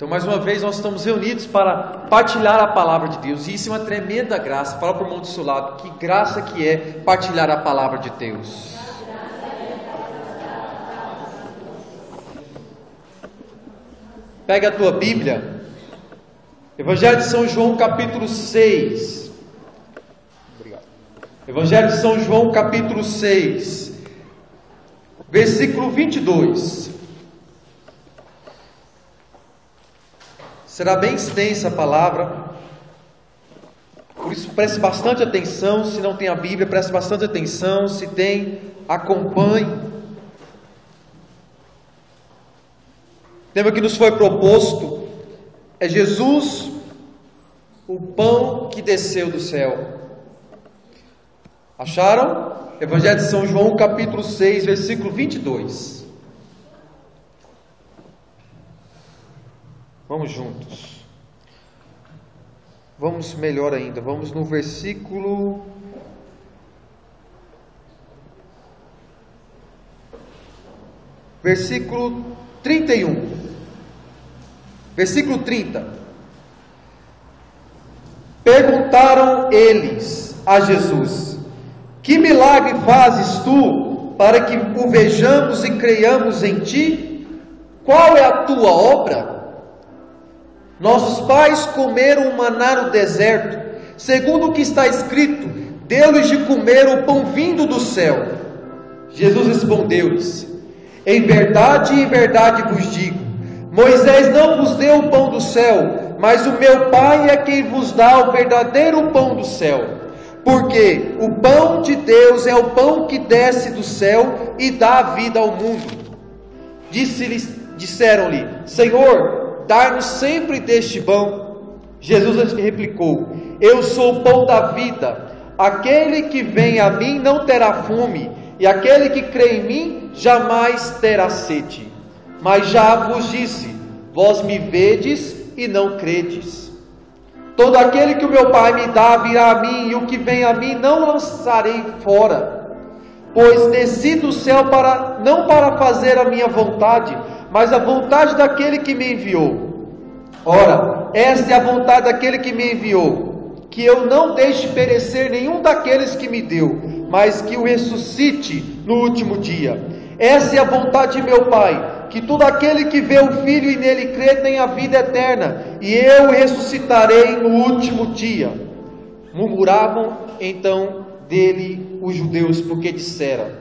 Então, mais uma vez, nós estamos reunidos para partilhar a palavra de Deus. E isso é uma tremenda graça. Fala para o irmão do seu lado, que graça que é partilhar a palavra de Deus. Pega a tua Bíblia, Evangelho de São João, capítulo 6. Obrigado. Evangelho de São João, capítulo 6, versículo 22. Será bem extensa a palavra, por isso preste bastante atenção. Se não tem a Bíblia, preste bastante atenção. Se tem, acompanhe. O tema que nos foi proposto é Jesus, o pão que desceu do céu. Acharam? Evangelho de São João, capítulo 6, versículo 22. Vamos juntos. Vamos melhor ainda. Vamos no versículo 31. Versículo 30. Perguntaram eles a Jesus: que milagre fazes tu, para que o vejamos e creiamos em ti? Qual é a tua obra? Nossos pais comeram o maná no deserto, segundo o que está escrito: deu-lhes de comer o pão vindo do céu. Jesus respondeu-lhes: em verdade vos digo, Moisés não vos deu o pão do céu, mas o meu Pai é quem vos dá o verdadeiro pão do céu. Porque o pão de Deus é o pão que desce do céu e dá vida ao mundo. Disseram-lhe: Senhor, dá-nos sempre deste pão. Jesus replicou: eu sou o pão da vida. Aquele que vem a mim não terá fome, e aquele que crê em mim jamais terá sede. Mas já vos disse: vós me vedes e não credes. Todo aquele que o meu Pai me dá virá a mim, e o que vem a mim não lançarei fora. Pois desci do céu não para fazer a minha vontade, mas a vontade daquele que me enviou. Ora, esta é a vontade daquele que me enviou, que eu não deixe perecer nenhum daqueles que me deu, mas que o ressuscite no último dia. Essa é a vontade de meu Pai, que todo aquele que vê o Filho e nele crê tenha vida eterna, e eu o ressuscitarei no último dia. Murmuravam então dele os judeus, porque dissera: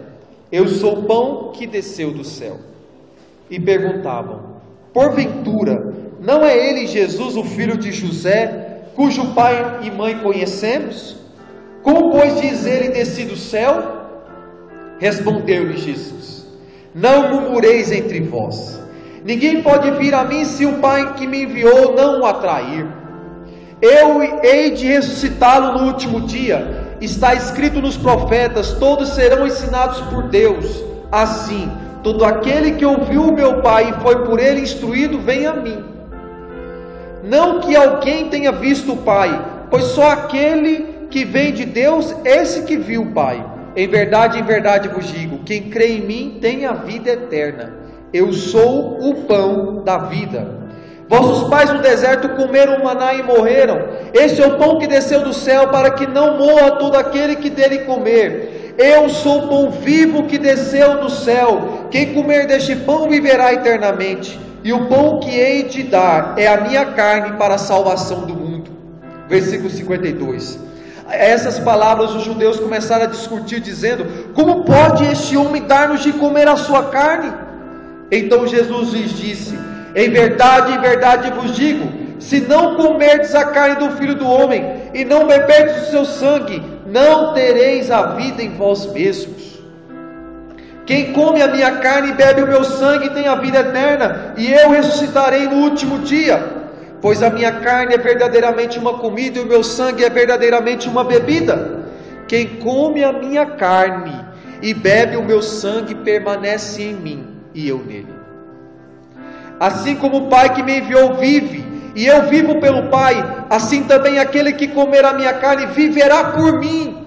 eu sou o pão que desceu do céu. E perguntavam: porventura, não é ele Jesus, o filho de José, cujo pai e mãe conhecemos? Como, pois, diz ele: desci do céu? Respondeu-lhe Jesus: não murmureis entre vós. Ninguém pode vir a mim se o Pai que me enviou não o atrair. Eu hei de ressuscitá-lo no último dia. Está escrito nos profetas: todos serão ensinados por Deus. Assim, todo aquele que ouviu o meu Pai e foi por ele instruído, vem a mim. Não que alguém tenha visto o Pai, pois só aquele que vem de Deus, esse que viu o Pai. Em verdade vos digo, quem crê em mim tem a vida eterna. Eu sou o pão da vida. Vossos pais no deserto comeram maná e morreram. Este é o pão que desceu do céu, para que não morra todo aquele que dele comer. Eu sou o pão vivo que desceu do céu. Quem comer deste pão viverá eternamente. E o pão que hei de dar é a minha carne para a salvação do mundo. Versículo 52. Essas palavras os judeus começaram a discutir, dizendo: como pode este homem dar-nos de comer a sua carne? Então Jesus lhes disse: em verdade vos digo, se não comerdes a carne do Filho do Homem, e não beberdes o seu sangue, não tereis a vida em vós mesmos. Quem come a minha carne e bebe o meu sangue tem a vida eterna, e eu ressuscitarei no último dia. Pois a minha carne é verdadeiramente uma comida, e o meu sangue é verdadeiramente uma bebida. Quem come a minha carne e bebe o meu sangue permanece em mim, e eu nele. Assim como o Pai que me enviou vive, e eu vivo pelo Pai, assim também aquele que comer a minha carne viverá por mim.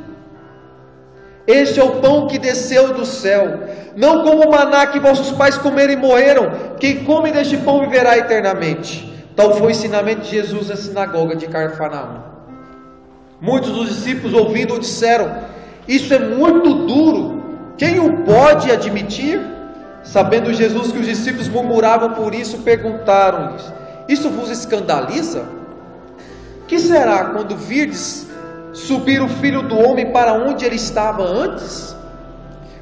Este é o pão que desceu do céu, não como o maná que vossos pais comeram e morreram. Quem come deste pão viverá eternamente. Tal foi o ensinamento de Jesus na sinagoga de Cafarnaum. Muitos dos discípulos, ouvindo, disseram: isso é muito duro, quem o pode admitir? Sabendo Jesus que os discípulos murmuravam por isso, perguntaram-lhes: isso vos escandaliza? Que será quando virdes subir o Filho do Homem para onde ele estava antes?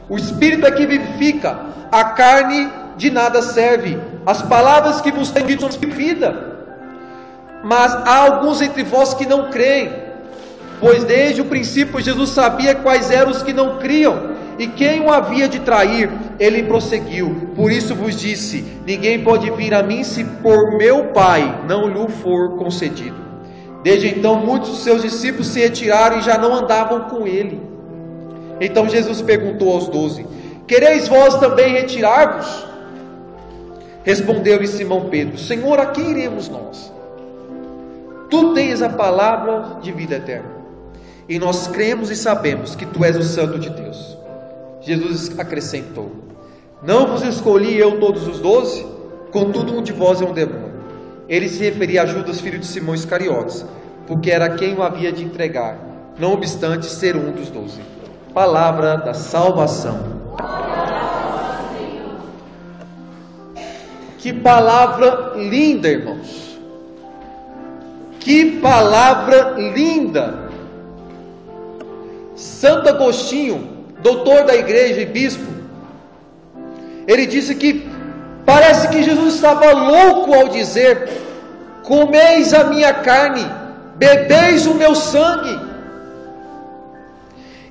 O Espírito é que vivifica, a carne de nada serve. As palavras que vos tenho dito são vida. Mas há alguns entre vós que não creem, pois desde o princípio Jesus sabia quais eram os que não criam e quem o havia de trair. Ele prosseguiu: por isso vos disse, ninguém pode vir a mim se por meu Pai não lhe for concedido. Desde então muitos dos seus discípulos se retiraram e já não andavam com ele. Então Jesus perguntou aos 12: quereis vós também retirar-vos? Respondeu-lhe Simão Pedro: Senhor, a quem iremos nós? Tu tens a palavra de vida eterna, e nós cremos e sabemos que Tu és o Santo de Deus. Jesus acrescentou: não vos escolhi eu todos os 12? Contudo um de vós é um demônio. Ele se referia a Judas, filho de Simão Iscariotes, porque era quem o havia de entregar, não obstante ser um dos 12. Palavra da salvação. Que palavra linda, irmãos. Que palavra linda. Santo Agostinho, doutor da igreja e bispo, ele disse que parece que Jesus estava louco ao dizer: comeis a minha carne, bebeis o meu sangue.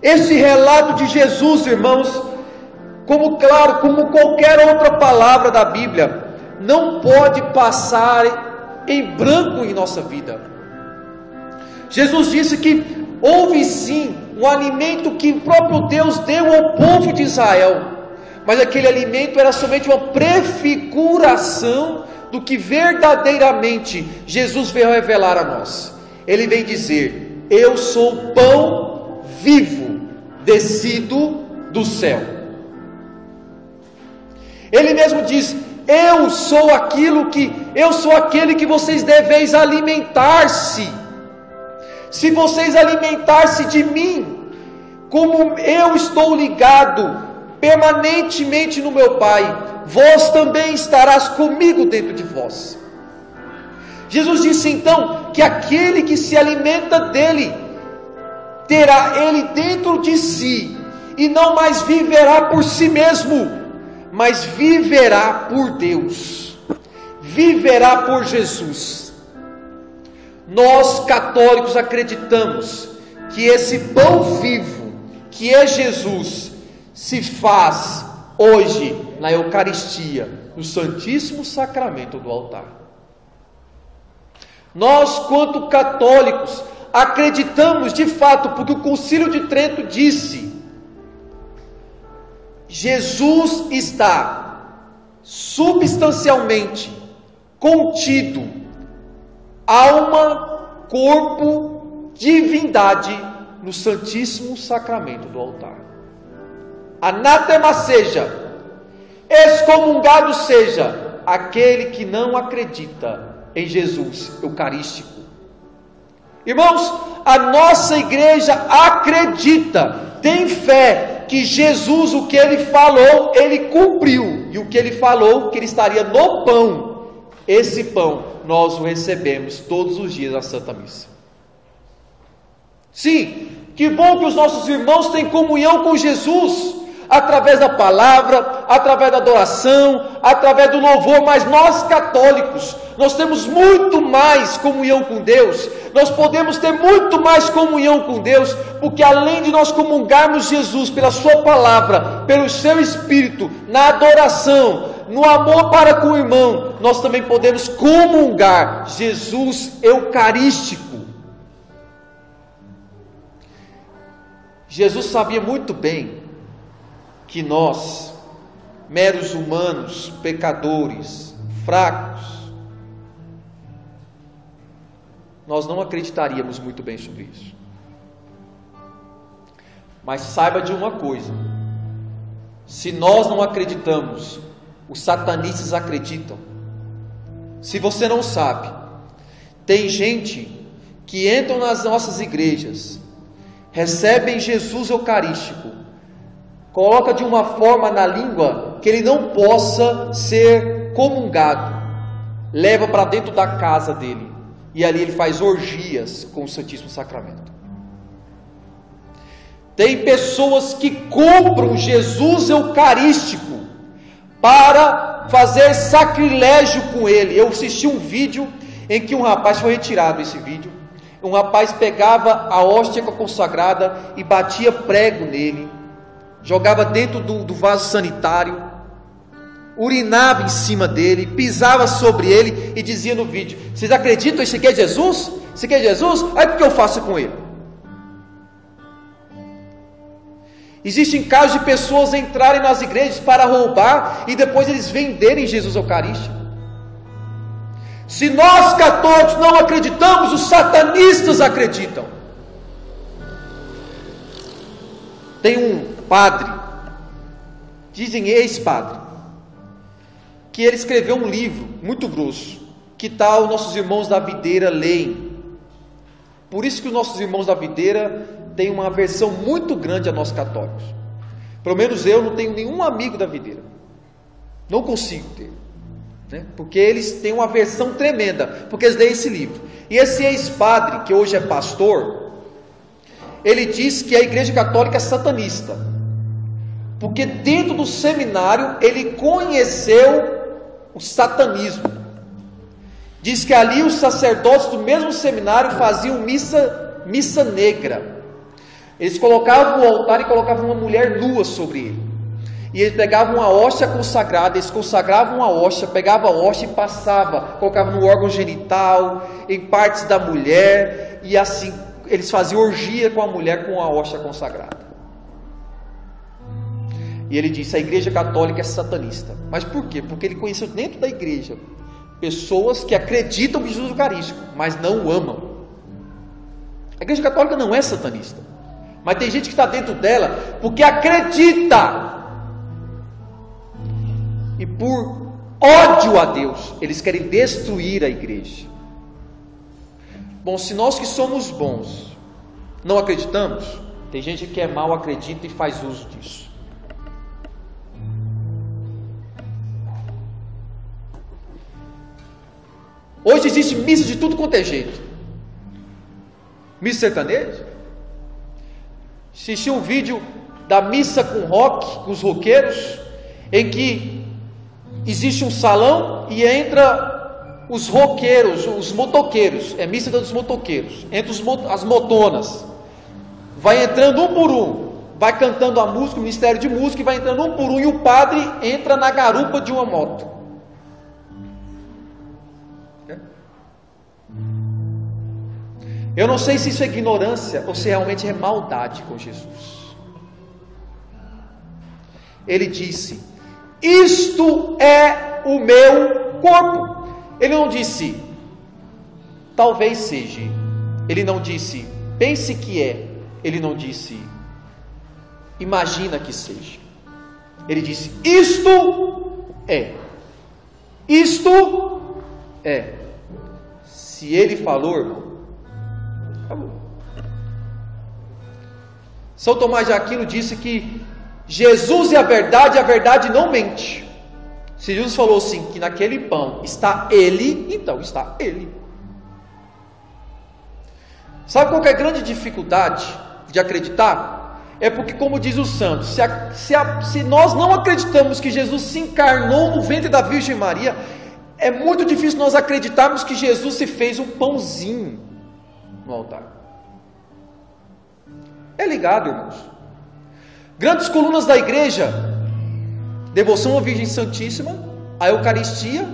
Esse relato de Jesus, irmãos, como qualquer outra palavra da Bíblia, não pode passar em branco em nossa vida. Jesus disse que houve sim um alimento que o próprio Deus deu ao povo de Israel, mas aquele alimento era somente uma prefiguração do que verdadeiramente Jesus veio revelar a nós. Ele vem dizer: eu sou o pão vivo, descido do céu. Ele mesmo diz: eu sou aquele que vocês deveis alimentar-se. Se vocês alimentar-se de mim, como eu estou ligado permanentemente no meu Pai, vós também estarás comigo dentro de vós. Jesus disse então que aquele que se alimenta dele, terá ele dentro de si, e não mais viverá por si mesmo, mas viverá por Deus, viverá por Jesus. Nós católicos acreditamos que esse pão vivo, que é Jesus, se faz hoje na Eucaristia, no Santíssimo Sacramento do altar. Nós, quanto católicos, acreditamos de fato, porque o Concílio de Trento disse: Jesus está substancialmente contido, alma, corpo, divindade, no Santíssimo Sacramento do altar. Anátema seja, excomungado seja aquele que não acredita em Jesus Eucarístico. Irmãos, a nossa igreja acredita, tem fé que Jesus, o que Ele falou, Ele cumpriu, e o que Ele falou, que Ele estaria no pão, esse pão nós o recebemos todos os dias na Santa Missa. Sim, que bom que os nossos irmãos têm comunhão com Jesus, através da palavra, através da adoração, através do louvor, mas nós católicos, nós temos muito mais comunhão com Deus, nós podemos ter muito mais comunhão com Deus, porque além de nós comungarmos Jesus pela sua palavra, pelo seu Espírito, na adoração, no amor para com o irmão, nós também podemos comungar Jesus Eucarístico. Jesus sabia muito bem que nós, meros humanos, pecadores, fracos, nós não acreditaríamos muito bem sobre isso. Mas saiba de uma coisa: se nós não acreditamos, os satanistas acreditam. Se você não sabe, Tem gente que entram nas nossas igrejas, recebem Jesus Eucarístico, coloca de uma forma na língua que ele não possa ser comungado, leva para dentro da casa dele, e ali ele faz orgias com o Santíssimo Sacramento. Tem pessoas que compram Jesus Eucarístico para fazer sacrilégio com ele. Eu assisti um vídeo em que um rapaz, foi retirado esse vídeo, um rapaz pegava a hóstia consagrada e batia prego nele, jogava dentro do vaso sanitário, urinava em cima dele, pisava sobre ele e dizia no vídeo: vocês acreditam? Isso aqui é Jesus? Isso aqui é Jesus? Aí o que eu faço com ele? Existem casos de pessoas entrarem nas igrejas para roubar e depois eles venderem Jesus Eucarístico. Se nós católicos não acreditamos, os satanistas acreditam. Tem um padre, dizem ex-padre, que ele escreveu um livro muito grosso, que tal nossos irmãos da videira leem. Por isso que os nossos irmãos da videira têm uma aversão muito grande a nós católicos. Pelo menos eu não tenho nenhum amigo da videira, não consigo ter, né? Porque eles têm uma aversão tremenda, porque eles leem esse livro. E esse ex-padre, que hoje é pastor, ele diz que a igreja católica é satanista, porque dentro do seminário ele conheceu o satanismo. Diz que ali os sacerdotes do mesmo seminário faziam missa negra. Eles colocavam o altar e colocavam uma mulher nua sobre ele. E eles pegavam a hóstia consagrada, eles consagravam a hóstia, pegavam a hóstia e passavam, colocavam no órgão genital, em partes da mulher, e assim eles faziam orgia com a mulher com a hóstia consagrada. E ele disse: a igreja católica é satanista. Mas por quê? Porque ele conheceu dentro da igreja pessoas que acreditam em Jesus Eucarístico, mas não o amam. A igreja católica não é satanista, mas tem gente que está dentro dela porque acredita, e por ódio a Deus eles querem destruir a igreja. Bom, se nós que somos bons não acreditamos, tem gente que é mau, acredita e faz uso disso. Hoje existe missa de tudo quanto é jeito. Missa sertaneja. Assisti um vídeo da missa com rock, com os roqueiros, em que existe um salão e entra os roqueiros, os motoqueiros. É missa dos motoqueiros. Entra as motonas. Vai entrando um por um. Vai cantando a música, o ministério de música, e vai entrando um por um, e o padre entra na garupa de uma moto. Eu não sei se isso é ignorância ou se realmente é maldade com Jesus. Ele disse: isto é o meu corpo. Ele não disse talvez seja. Ele não disse pense que é. Ele não disse imagina que seja. Ele disse: isto é. Isto é. Se ele falou, irmão, acabou. São Tomás de Aquino disse que Jesus é a verdade não mente. Se Jesus falou assim, que naquele pão está Ele, então está Ele. Sabe qual que é a grande dificuldade de acreditar? É porque, como diz o santo, se nós não acreditamos que Jesus se encarnou no ventre da Virgem Maria, é muito difícil nós acreditarmos que Jesus se fez um pãozinho no altar. É ligado, irmãos. Grandes colunas da igreja: devoção à Virgem Santíssima, a Eucaristia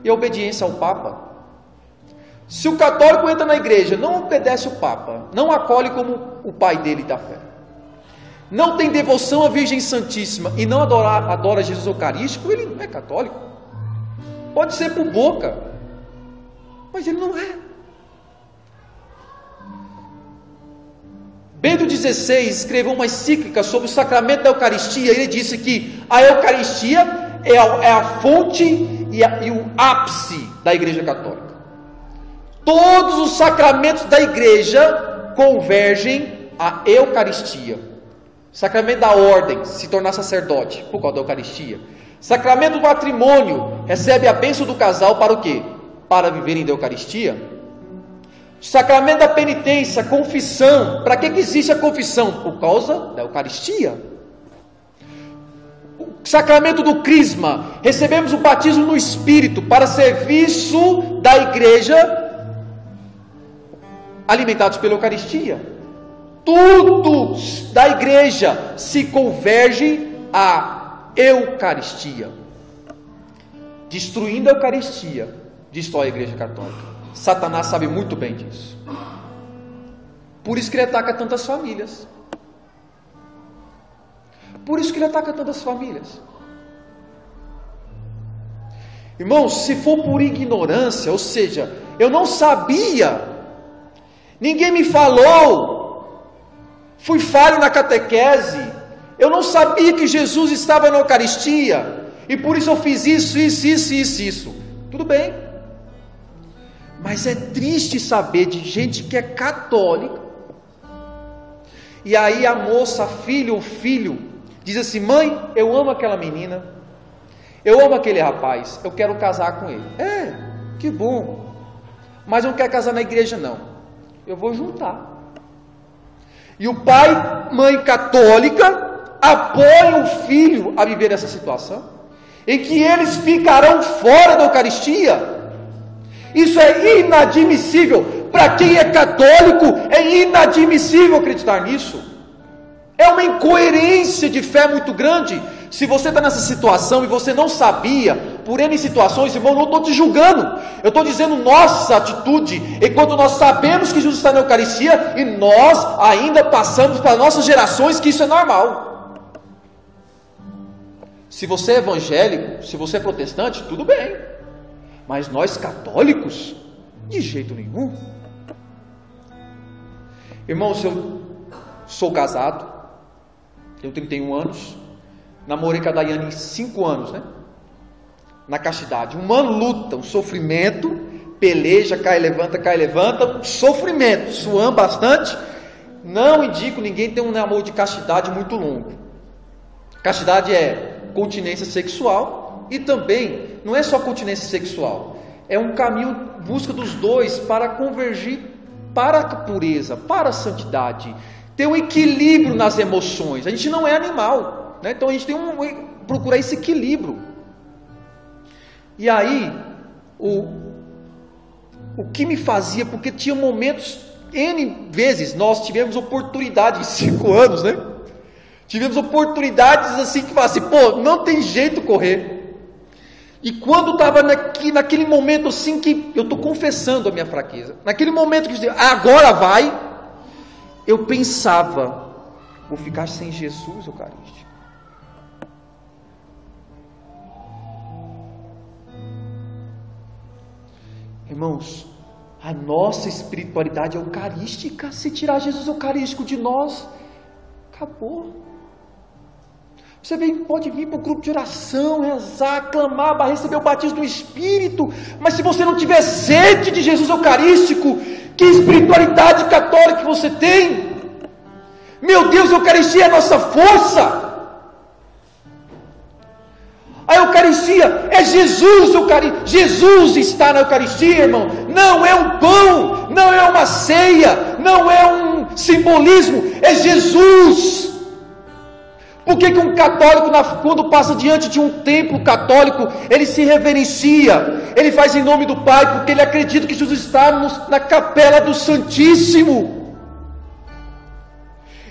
e a obediência ao Papa. Se o católico entra na igreja, não obedece o Papa, não acolhe como o pai dele da fé, não tem devoção à Virgem Santíssima e não adora Jesus Eucarístico, ele não é católico. Pode ser por boca, mas ele não é. Bento XVI escreveu uma encíclica sobre o sacramento da Eucaristia. Ele disse que a Eucaristia é a fonte e o ápice da Igreja Católica. Todos os sacramentos da igreja convergem à Eucaristia. Sacramento da ordem, se tornar sacerdote, por causa da Eucaristia. Sacramento do matrimônio, recebe a bênção do casal para o quê? Para viverem da Eucaristia. Sacramento da penitência, confissão. Para que existe a confissão? Por causa da Eucaristia. O sacramento do crisma, recebemos o batismo no Espírito para serviço da igreja, alimentados pela Eucaristia. Tudo da igreja se converge à Eucaristia. Destruindo a Eucaristia, destrói a igreja católica. Satanás sabe muito bem disso. Por isso que ele ataca tantas famílias. Por isso que ele ataca tantas famílias. Irmãos, se for por ignorância, ou seja, eu não sabia, ninguém me falou, fui falho na catequese, eu não sabia que Jesus estava na Eucaristia, e por isso eu fiz isso. Tudo bem. Mas é triste saber de gente que é católica, e aí a moça, a filha ou filho, diz assim: mãe, eu amo aquela menina, eu amo aquele rapaz, eu quero casar com ele. Que bom, mas eu não quero casar na igreja não, eu vou juntar. E o pai, mãe católica, apoia o filho a viver essa situação, em que eles ficarão fora da Eucaristia. Isso é inadmissível. Para quem é católico, é inadmissível acreditar nisso. É uma incoerência de fé muito grande. Se você está nessa situação e você não sabia, por N situações, irmão, não estou te julgando. Eu estou dizendo nossa atitude, enquanto nós sabemos que Jesus está na Eucaristia, e nós ainda passamos para nossas gerações que isso é normal. Se você é evangélico, se você é protestante, tudo bem. Mas nós católicos, de jeito nenhum. Irmãos, eu sou casado, tenho 31 anos, namorei com a Daiane 5 anos, né? Na castidade. Um ano luta, um sofrimento, peleja, cai, levanta, um sofrimento, suando bastante. Não indico ninguém ter um namoro de castidade muito longo. Castidade é continência sexual. E também, não é só continência sexual, é um caminho, busca dos dois para convergir para a pureza, para a santidade, ter um equilíbrio nas emoções. A gente não é animal, né? Então a gente tem procurar esse equilíbrio. E aí, o que me fazia, porque tinha momentos, N vezes, nós tivemos oportunidade em 5 anos, né? Tivemos oportunidades assim que falasse, não tem jeito correr. E quando estava naquele momento assim que eu estou confessando a minha fraqueza, naquele momento que agora vai, eu pensava, vou ficar sem Jesus Eucarístico. Irmãos, a nossa espiritualidade é eucarística. Se tirar Jesus Eucarístico de nós, acabou. Você pode vir para o grupo de oração, rezar, clamar, para receber o batismo do Espírito, mas se você não tiver sede de Jesus Eucarístico, que espiritualidade católica que você tem? Meu Deus, a Eucaristia é a nossa força. A Eucaristia é Jesus. Jesus está na Eucaristia, irmão. Não é um pão, não é uma ceia, não é um simbolismo, é Jesus. Por que um católico, quando passa diante de um templo católico, ele se reverencia, ele faz em nome do Pai, porque ele acredita que Jesus está na capela do Santíssimo.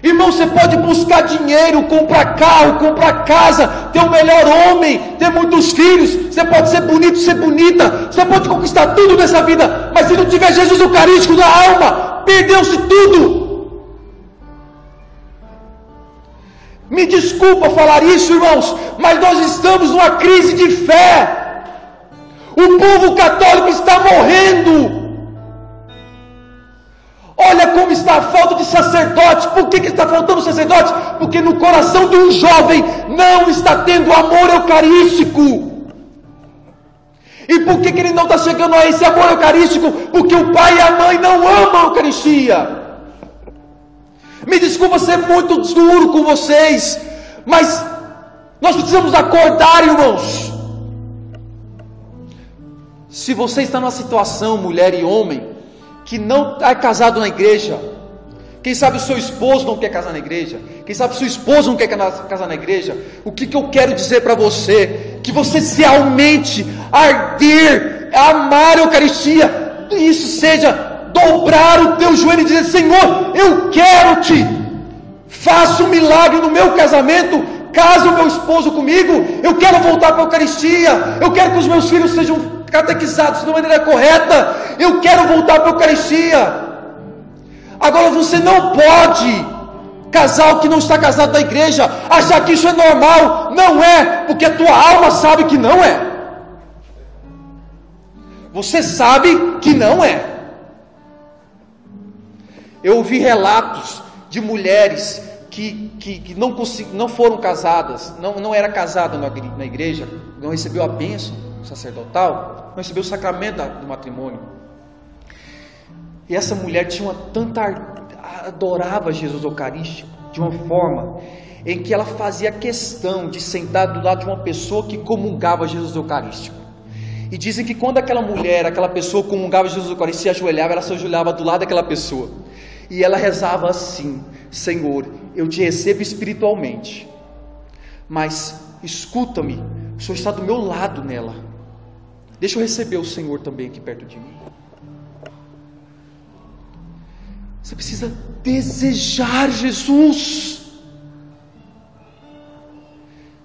Irmão, você pode buscar dinheiro, comprar carro, comprar casa, ter o melhor homem, ter muitos filhos, você pode ser bonito, ser bonita, você pode conquistar tudo nessa vida, mas se não tiver Jesus Eucarístico na alma, perdeu-se tudo. Me desculpa falar isso, irmãos, mas nós estamos numa crise de fé. O povo católico está morrendo. Olha como está a falta de sacerdotes. Por que está faltando sacerdotes? Porque no coração de um jovem não está tendo amor eucarístico. E por que ele não está chegando a esse amor eucarístico? Porque o pai e a mãe não amam a Eucaristia. Me desculpa ser muito duro com vocês, mas nós precisamos acordar, irmãos. Se você está numa situação, mulher e homem, que não é casado na igreja, quem sabe o seu esposo não quer casar na igreja, quem sabe o seu esposo não quer casar na igreja, o que eu quero dizer para você? Que você se aumente, arder, amar a Eucaristia, e isso seja dobrar o teu joelho e dizer: Senhor, eu quero-te, faça um milagre no meu casamento, casa o meu esposo comigo, eu quero voltar para a Eucaristia, eu quero que os meus filhos sejam catequizados de maneira correta, eu quero voltar para a Eucaristia. Agora você não pode, casal que não está casado na igreja, achar que isso é normal. Não é, porque a tua alma sabe que não é. Você sabe que não é. Eu ouvi relatos de mulheres que não foram casadas, não era casada na igreja, não recebeu a bênção sacerdotal, não recebeu o sacramento do matrimônio. E essa mulher tinha adorava Jesus Eucarístico de uma forma em que ela fazia questão de sentar do lado de uma pessoa que comungava Jesus Eucarístico. E dizem que quando aquela pessoa comungava Jesus Eucarístico e ajoelhava, ela se ajoelhava do lado daquela pessoa. E ela rezava assim: Senhor, eu te recebo espiritualmente, mas escuta-me, o Senhor está do meu lado nela. Deixa eu receber o Senhor também aqui perto de mim. Você precisa desejar Jesus.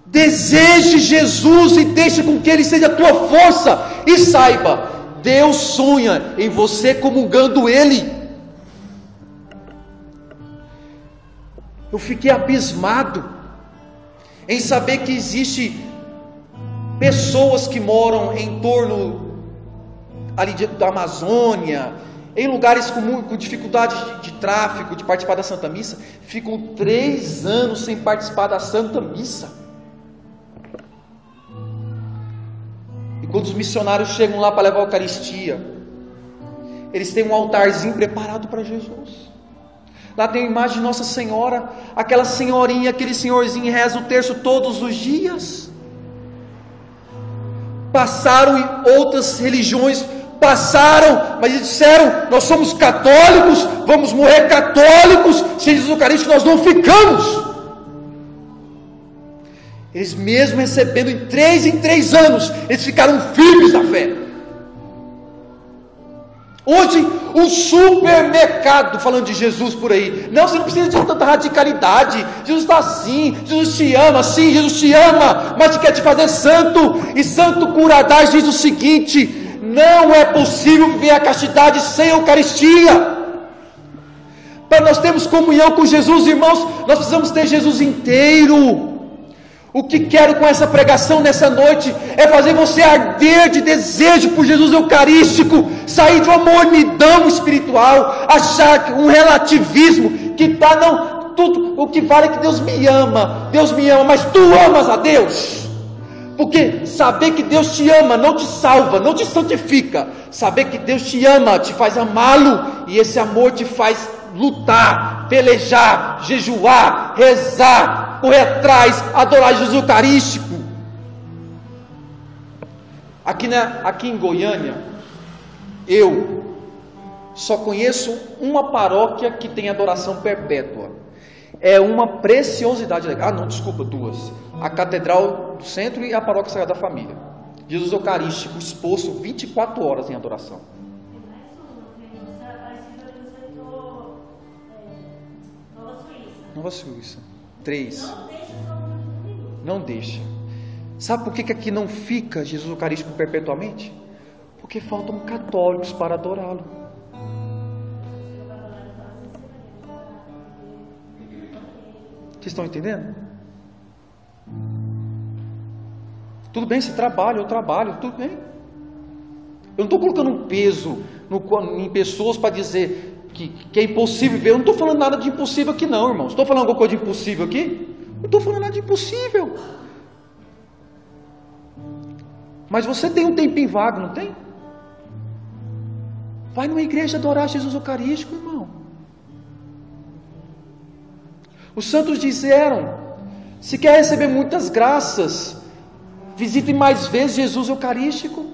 Deseje Jesus e deixe com que Ele seja a tua força. E saiba, Deus sonha em você comungando Ele. Eu fiquei abismado em saber que existe pessoas que moram em torno ali da Amazônia, em lugares com dificuldade de tráfego, de participar da Santa Missa, ficam 3 anos sem participar da Santa Missa. E quando os missionários chegam lá para levar a Eucaristia, eles têm um altarzinho preparado para Jesus. Lá tem a imagem de Nossa Senhora, aquela senhorinha, aquele senhorzinho reza o terço todos os dias. Passaram em outras religiões, mas eles disseram: nós somos católicos, vamos morrer católicos, sem Jesus Eucarístico nós não ficamos. Eles mesmo recebendo em 3 anos, eles ficaram firmes na fé. Hoje, um supermercado falando de Jesus por aí. Não, você não precisa de tanta radicalidade. Jesus está assim, Jesus te ama, sim, Jesus te ama, mas quer te fazer santo. E Santo Curadás diz o seguinte: não é possível viver a castidade sem Eucaristia. Para nós termos comunhão com Jesus, irmãos, nós precisamos ter Jesus inteiro. O que quero com essa pregação nessa noite é fazer você arder de desejo por Jesus Eucarístico, sair de uma mornidão espiritual, achar um relativismo que tudo o que vale é que Deus me ama, mas tu amas a Deus. Porque saber que Deus te ama não te salva, não te santifica. Saber que Deus te ama te faz amá-lo, e esse amor te faz lutar, pelejar, jejuar, rezar, correr atrás, adorar Jesus Eucarístico. Aqui em Goiânia, eu só conheço uma paróquia que tem adoração perpétua. É uma preciosidade. Duas. A Catedral do Centro e a Paróquia Sagrada Família. Jesus Eucarístico exposto 24 horas em adoração. Nova Suíça. 3. Não deixa. Sabe por que aqui não fica Jesus Eucarístico perpetuamente? Porque faltam católicos para adorá-lo. Vocês estão entendendo? Tudo bem, você trabalha, eu trabalho, tudo bem. Eu não estou colocando um peso em pessoas para dizer que é impossível ver. Eu não estou falando nada de impossível aqui não, irmãos. Estou falando alguma coisa de impossível aqui? Não estou falando nada de impossível. Mas você tem um tempinho vago, não tem? Vai numa igreja adorar Jesus Eucarístico, irmão. Os santos disseram: se quer receber muitas graças, visite mais vezes Jesus Eucarístico.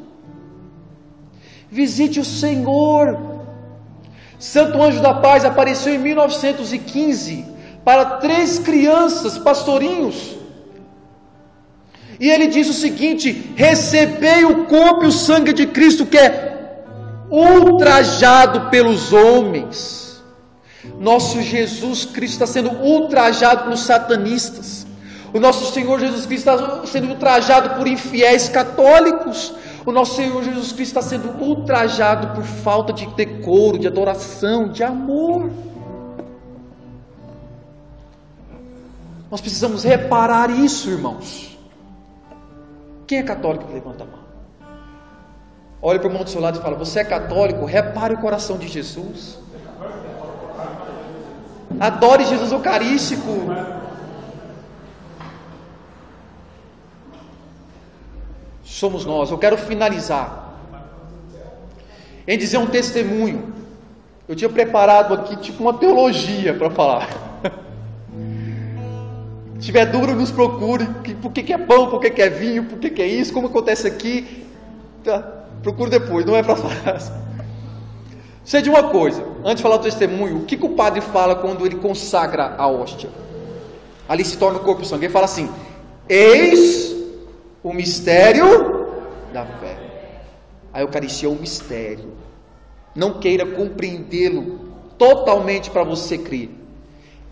Visite o Senhor. Santo Anjo da Paz apareceu em 1915 para 3 crianças, pastorinhos. E ele diz o seguinte: recebei o corpo e o sangue de Cristo, que é ultrajado pelos homens. Nosso Jesus Cristo está sendo ultrajado pelos satanistas. O nosso Senhor Jesus Cristo está sendo ultrajado por infiéis católicos. O nosso Senhor Jesus Cristo está sendo ultrajado por falta de decoro, de adoração, de amor. Nós precisamos reparar isso, irmãos. Quem é católico? Levanta a mão. Olha para o irmão do seu lado e fala: você é católico? Repare o coração de Jesus. Adore Jesus Eucarístico. Somos nós. Eu quero finalizar em dizer um testemunho. Eu tinha preparado aqui tipo uma teologia para falar. Se tiver dúvida, nos procure. Por que é pão, por que é vinho, por que é isso, como acontece aqui, tá? Procure depois, não é para falar. Sei de uma coisa, antes de falar do testemunho, o que o padre fala quando ele consagra a hóstia? Ali se torna o corpo e o sangue. Ele fala assim: eis o mistério da fé. A Eucaristia é um mistério. Não queira compreendê-lo totalmente para você crer.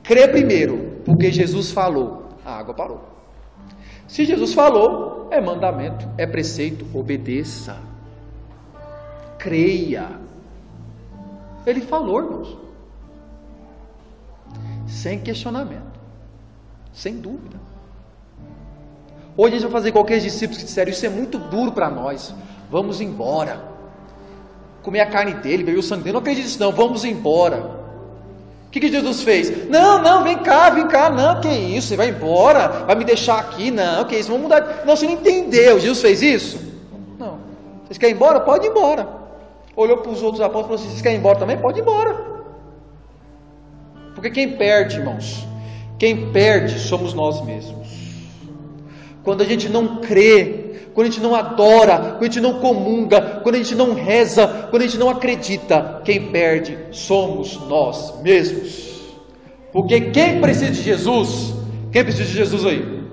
Crê primeiro, porque Jesus falou, a água parou. Se Jesus falou, é mandamento, é preceito, obedeça. Creia. Ele falou, irmãos. Sem questionamento. Sem dúvida. Hoje a gente vai fazer igual aqueles discípulos que disseram: isso é muito duro para nós, vamos embora. Comer a carne dele, beber o sangue dele, não acredito nisso não, vamos embora. O que Jesus fez? Não, vem cá, não, que isso, você vai embora, vai me deixar aqui, não, que isso, vamos mudar. Não, você não entendeu, Jesus fez isso? Não. Vocês querem ir embora? Pode ir embora. Olhou para os outros apóstolos e falou assim: vocês querem ir embora também? Pode ir embora. Porque quem perde, irmãos, quem perde somos nós mesmos. Quando a gente não crê, quando a gente não adora, quando a gente não comunga, quando a gente não reza, quando a gente não acredita, quem perde somos nós mesmos. Porque quem precisa de Jesus? Quem precisa de Jesus aí?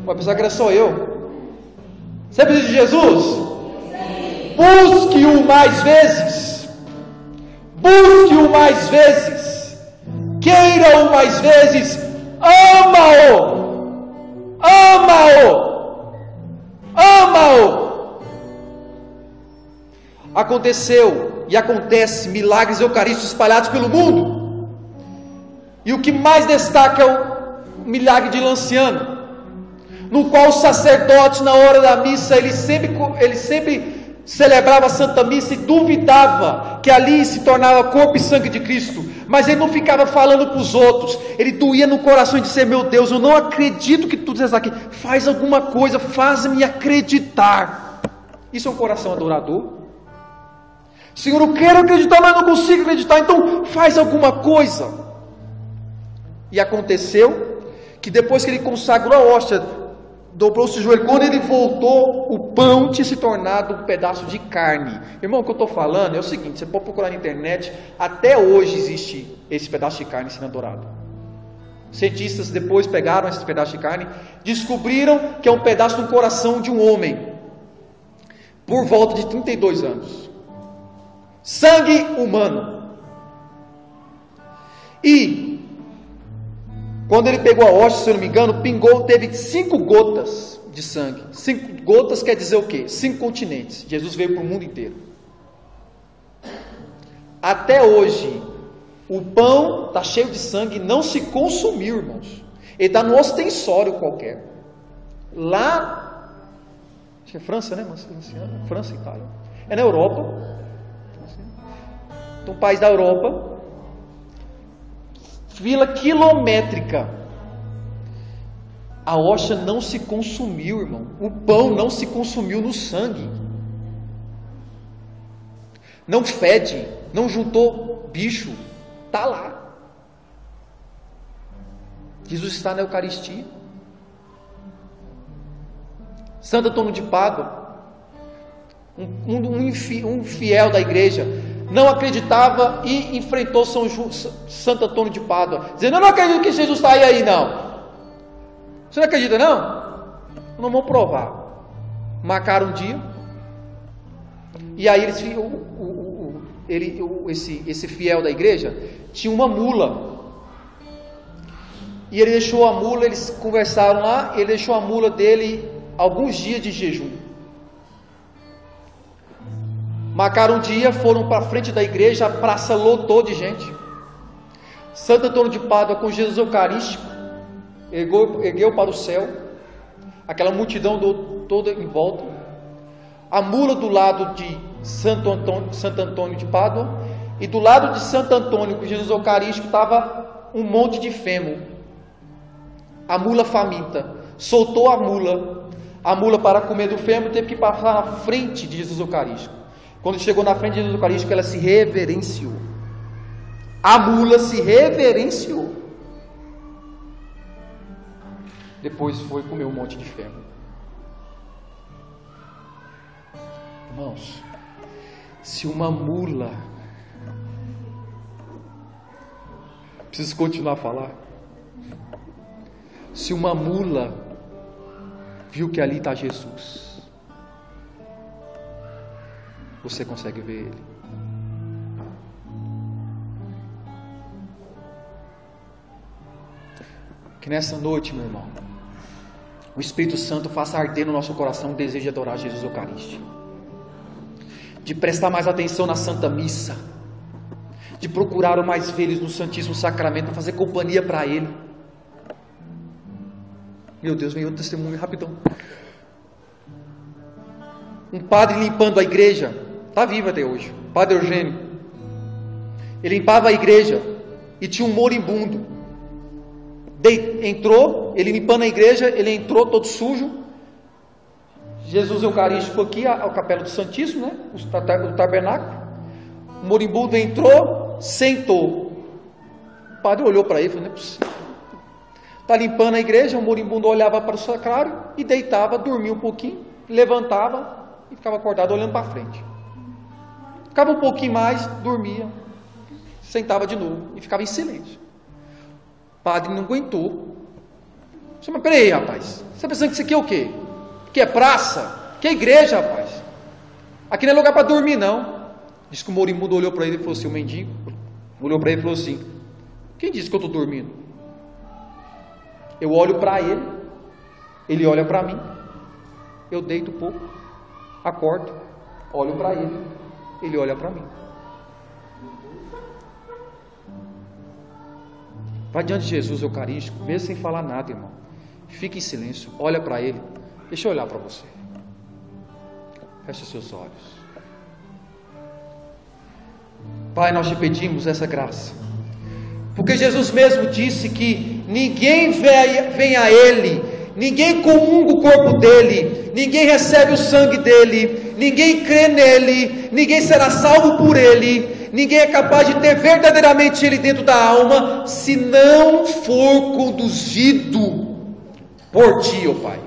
Vai pensar que era só eu. Você precisa de Jesus? Busque-o mais vezes. Busque-o mais vezes. Queira-o mais vezes. Ama-o. Ama-o. Ama-o. Aconteceu e acontece milagres eucarísticos espalhados pelo mundo. E o que mais destaca é o milagre de Lanciano, no qual os sacerdotes, na hora da missa, ele sempre celebrava a Santa Missa e duvidava que ali se tornava corpo e sangue de Cristo, mas ele não ficava falando para os outros, ele doía no coração e dizia: meu Deus, eu não acredito que tu dizes aqui, faz alguma coisa, faz-me acreditar. Isso é um coração adorador? Senhor, eu quero acreditar, mas não consigo acreditar, então faz alguma coisa. E aconteceu que depois que ele consagrou a hóstia, dobrou-se o joelho, quando ele voltou, o pão tinha se tornado um pedaço de carne. Irmão, o que eu estou falando é o seguinte: você pode procurar na internet, até hoje existe esse pedaço de carne sendo adorado. Cientistas depois pegaram esse pedaço de carne, descobriram que é um pedaço do coração de um homem, por volta de 32 anos. Sangue humano. E quando ele pegou a hóstia, se eu não me engano, teve 5 gotas de sangue. 5 gotas quer dizer o quê? 5 continentes. Jesus veio para o mundo inteiro. Até hoje, o pão está cheio de sangue e não se consumiu, irmãos. Ele está no ostensório qualquer. Lá, acho que é França, né? França e Itália. É na Europa. Então, país da Europa. Fila quilométrica. A hóstia não se consumiu, irmão. O pão não se consumiu no sangue. Não fede, não juntou bicho. Está lá. Jesus está na Eucaristia. Santo Antônio de Pádua, um fiel da igreja, não acreditava e enfrentou Santo Antônio de Pádua, dizendo: eu não acredito que Jesus está aí não. Você não acredita não? Não vamos provar. Marcaram um dia, e aí esse fiel da igreja tinha uma mula, e ele deixou a mula, eles conversaram lá, ele deixou a mula dele alguns dias de jejum. Marcaram um dia, foram para a frente da igreja, a praça lotou de gente. Santo Antônio de Pádua, com Jesus Eucarístico, ergueu para o céu, aquela multidão toda em volta, a mula do lado de Santo Antônio de Pádua, e do lado de Santo Antônio, com Jesus Eucarístico, estava um monte de fêmur. A mula faminta, soltou a mula para comer do fêmur, teve que passar na frente de Jesus Eucarístico. Quando chegou na frente de Jesus Eucarístico, ela se reverenciou. A mula se reverenciou. Depois foi comer um monte de fêmur. Irmãos, se uma mula, preciso continuar a falar, se uma mula viu que ali está Jesus, você consegue ver Ele? Que nessa noite, meu irmão, o Espírito Santo faça arder no nosso coração o desejo de adorar Jesus Eucarístico, de prestar mais atenção na Santa Missa, de procurar o mais velhos no Santíssimo Sacramento, fazer companhia para Ele. Meu Deus, vem outro testemunho, rapidão. Um padre limpando a igreja, está vivo até hoje, Padre Eugênio. Ele limpava a igreja e tinha um moribundo. Entrou, ele limpando a igreja, ele entrou todo sujo. Jesus Eucarístico aqui, a capela do Santíssimo, né? O tabernáculo. O moribundo entrou, sentou. O padre olhou para ele e falou: não é possível. Está limpando a igreja, o moribundo olhava para o sacrário e deitava, dormia um pouquinho, levantava e ficava acordado olhando para frente. Ficava um pouquinho mais, dormia, sentava de novo e ficava em silêncio. O padre não aguentou. Disse: mas peraí, rapaz, você está pensando que isso aqui é o quê? Que é praça? Que é igreja, rapaz? Aqui não é lugar para dormir, não. Diz que o moribundo olhou para ele e falou assim: o mendigo olhou para ele e falou assim: quem disse que eu estou dormindo? Eu olho para ele, ele olha para mim, eu deito um pouco, acordo, olho para ele, ele olha para mim. Vai diante de Jesus Eucarístico, mesmo sem falar nada, irmão. Fique em silêncio, olha para ele, deixa eu olhar para você. Feche seus olhos. Pai, nós te pedimos essa graça, porque Jesus mesmo disse que ninguém vem a Ele, ninguém comunga o corpo dEle, ninguém recebe o sangue dEle, ninguém crê nele, ninguém será salvo por Ele, ninguém é capaz de ter verdadeiramente Ele dentro da alma, se não for conduzido por Ti, ó Pai.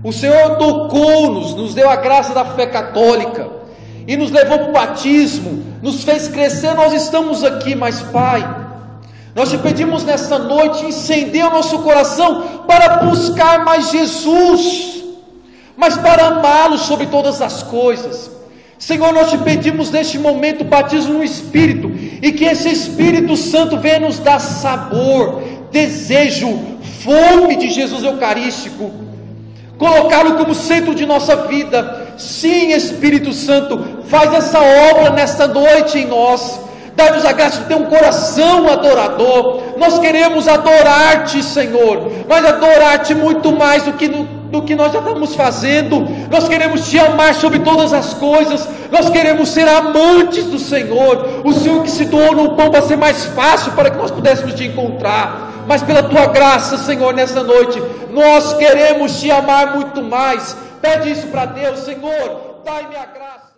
O Senhor tocou-nos, nos deu a graça da fé católica, e nos levou para o batismo, nos fez crescer, nós estamos aqui, mas Pai, nós te pedimos nessa noite, incendeia o nosso coração para buscar mais Jesus, mas para amá-lo sobre todas as coisas. Senhor, nós te pedimos neste momento batismo no Espírito, e que esse Espírito Santo venha nos dar sabor, desejo, fome de Jesus Eucarístico, colocá-lo como centro de nossa vida. Sim, Espírito Santo, faz essa obra nesta noite em nós, dá-nos a graça de ter um coração adorador. Nós queremos adorar-te, Senhor, mas adorar-te muito mais do que nós já estamos fazendo. Nós queremos te amar sobre todas as coisas, nós queremos ser amantes do Senhor, o Senhor que se doou no pão para ser mais fácil, para que nós pudéssemos te encontrar. mas pela tua graça, Senhor, nessa noite, nós queremos te amar muito mais. Pede isso para Deus, Senhor, dai-me a graça.